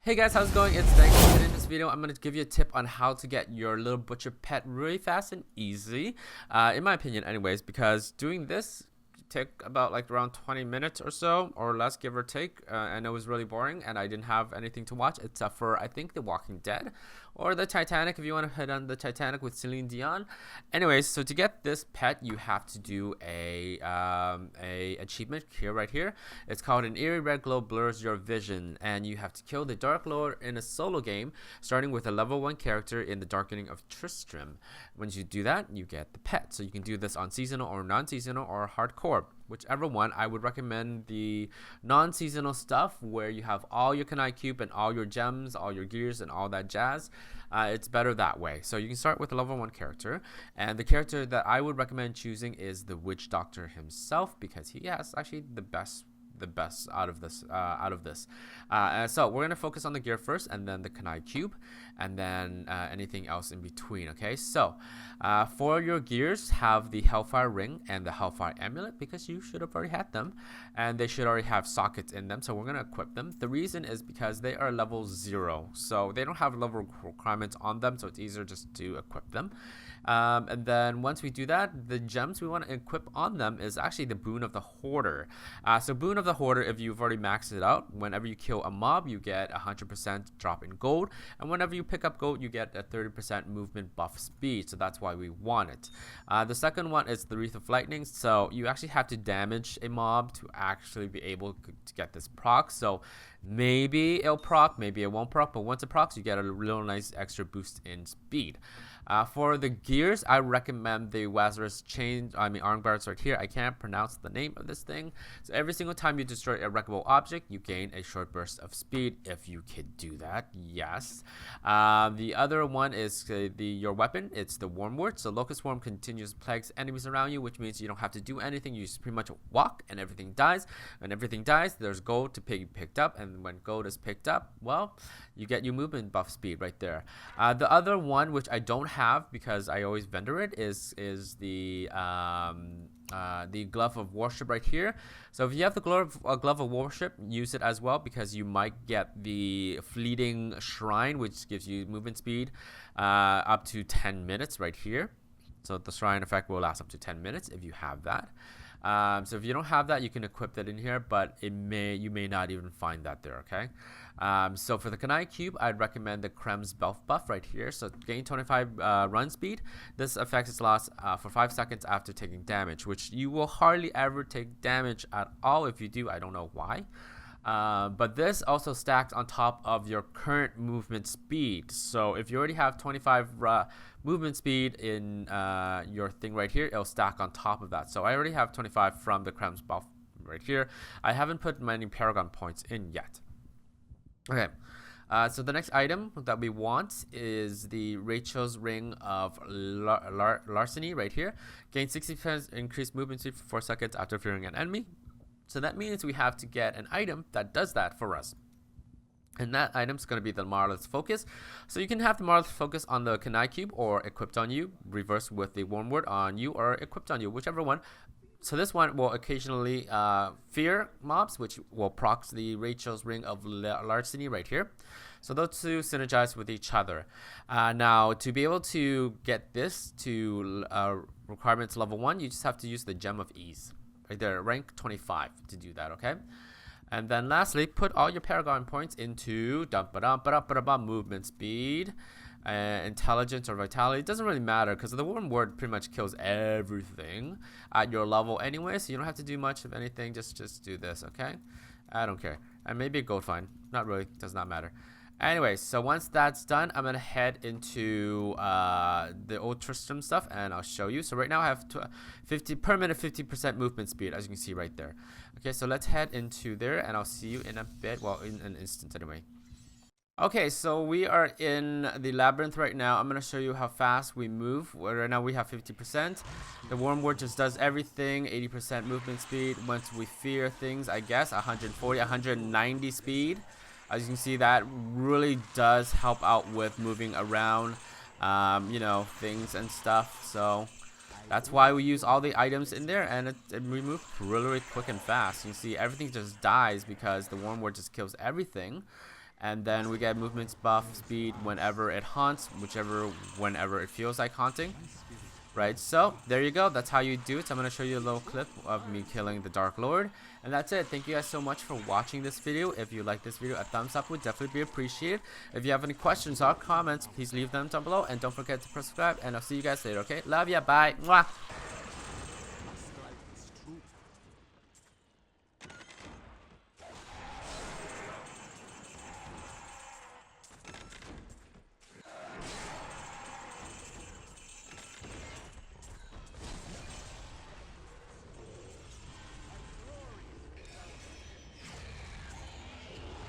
Hey guys, how's it going? It's Thang, and in this video I'm going to give you a tip on how to get your little butcher pet really fast and easy, in my opinion anyways, because doing this take about like around 20 minutes or so or less, give or take, and it was really boring and I didn't have anything to watch except for I think The Walking Dead or the Titanic if you want to hit on the Titanic with Celine Dion. Anyways, so to get this pet you have to do a achievement right here. It's called An Eerie Red Glow Blurs Your Vision, and you have to kill the Dark Lord in a solo game starting with a level 1 character in the Darkening of Tristram. Once you do that, you get the pet. So you can do this on seasonal or non-seasonal or hardcore, whichever one. I would recommend the non-seasonal stuff where you have all your Kanai Cube and all your gems, all your gears and all that jazz. It's better that way. So you can start with a level 1 character, and the character that I would recommend choosing is the Witch Doctor himself, because he has actually the best out of this. So we're gonna focus on the gear first, and then the Kanai Cube, and then anything else in between. Okay, so for your gears, have the Hellfire Ring and the Hellfire Amulet, because you should have already had them, and they should already have sockets in them. So we're gonna equip them. The reason is because they are level 0, so they don't have level requirements on them, so it's easier just to equip them. And then once we do that, the gems we want to equip on them is actually the Boon of the Hoarder. So Boon of the Hoarder, if you've already maxed it out, whenever you kill a mob, you get 100% drop in gold, and whenever you pick up gold, you get a 30% movement buff speed. So that's why we want it. The second one is the Wreath of Lightning. So you actually have to damage a mob to actually be able to get this proc. So maybe it'll proc, maybe it won't proc, but once it procs, you get a real nice extra boost in speed. For the gears, I recommend the Lazarus arm guards right here. I can't pronounce the name of this thing. So every single time you destroy a wreckable object, you gain a short burst of speed, if you could do that. Yes. The other one is your weapon. It's the Wormwort. So Locust Swarm continues plagues enemies around you, which means you don't have to do anything. You just pretty much walk and everything dies. When everything dies, there's gold to be picked up, and when gold is picked up, well, you get your movement buff speed right there. The other one, which I don't have because I always vendor it, is the Glove of Worship right here. So if you have the Glove of Worship, use it as well, because you might get the Fleeting Shrine, which gives you movement speed up to 10 minutes right here. So the Shrine effect will last up to 10 minutes if you have that. So if you don't have that, you can equip that in here, but you may not even find that there. Okay. So for the Kanai Cube, I'd recommend the Krem's buff right here. So gain 25 run speed. This affects its loss for 5 seconds after taking damage, which you will hardly ever take damage at all. If you do, I don't know why. But this also stacks on top of your current movement speed. So if you already have 25 movement speed in your thing right here, it'll stack on top of that. So I already have 25 from the Krem's buff right here. I haven't put many Paragon points in yet. Okay. So the next item that we want is the Rachel's Ring of Larceny right here. Gain 60% increased movement speed for 4 seconds after fearing an enemy. So that means we have to get an item that does that for us. And that item is going to be the Marvelous Focus. So you can have the Marvelous Focus on the Kanai Cube or equipped on you, reverse with the Wormwort on you, or equipped on you, whichever one. So this one will occasionally fear mobs, which will proc the Rachel's Ring of Larceny right here. So those two synergize with each other. Now, to be able to get this to requirements level 1, you just have to use the Gem of Ease. Right there, rank 25 to do that, okay? And then lastly, put all your Paragon points into movement speed, intelligence, or vitality. It doesn't really matter because the Wormwort pretty much kills everything at your level anyway, so you don't have to do much of anything. Just do this, okay? I don't care. And maybe a gold fine. Not really. Does not matter. Anyway, so once that's done, I'm going to head into the old Tristram stuff, and I'll show you. So right now I have 50% movement speed, as you can see right there. Okay, so let's head into there, and I'll see you in a bit. Well, in an instant anyway. Okay, so we are in the labyrinth right now. I'm going to show you how fast we move. Right now we have 50%. The Wormwort just does everything. 80% movement speed. Once we fear things, I guess, 140, 190 speed. As you can see, that really does help out with moving around, you know, things and stuff. So that's why we use all the items in there, and we move really quick and fast. You can see everything just dies because the Wormwort just kills everything. and then we get movement buff speed whenever it haunts, whenever it feels like haunting. Right, so there you go. That's how you do it. So I'm going to show you a little clip of me killing the Dark Lord. And that's it. Thank you guys so much for watching this video. If you like this video, a thumbs up would definitely be appreciated. If you have any questions or comments, please leave them down below. And don't forget to subscribe. And I'll see you guys later, okay? Love ya. Bye. Mwah.